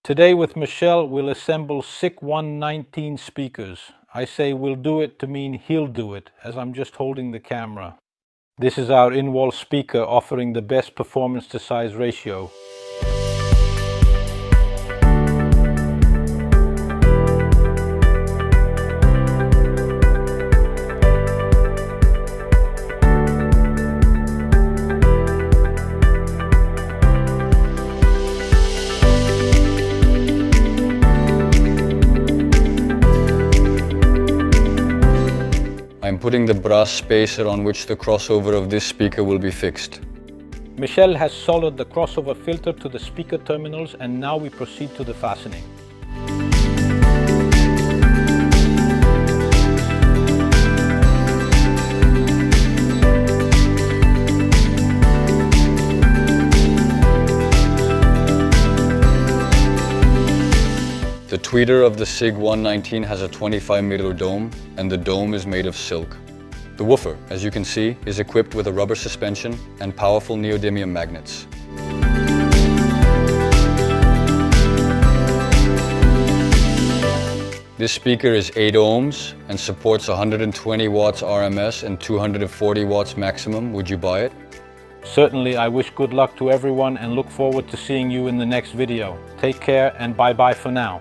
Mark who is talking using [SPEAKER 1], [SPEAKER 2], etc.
[SPEAKER 1] Today with Michele we'll assemble SIC119 speakers. I say we'll do it to mean he'll do it, as I'm just holding the camera. This is our in-wall speaker offering the best performance to size ratio.
[SPEAKER 2] I'm putting the brass spacer on which the crossover of this speaker will be fixed.
[SPEAKER 1] Michele has soldered the crossover filter to the speaker terminals, and now we proceed to the fastening.
[SPEAKER 2] The tweeter of the SIC119 has a 25mm dome, and the dome is made of silk. The woofer, as you can see, is equipped with a rubber suspension and powerful neodymium magnets. This speaker is 8 ohms and supports 120 watts RMS and 240 watts maximum. Would you buy it?
[SPEAKER 1] Certainly. I wish good luck to everyone and look forward to seeing you in the next video. Take care and bye-bye for now.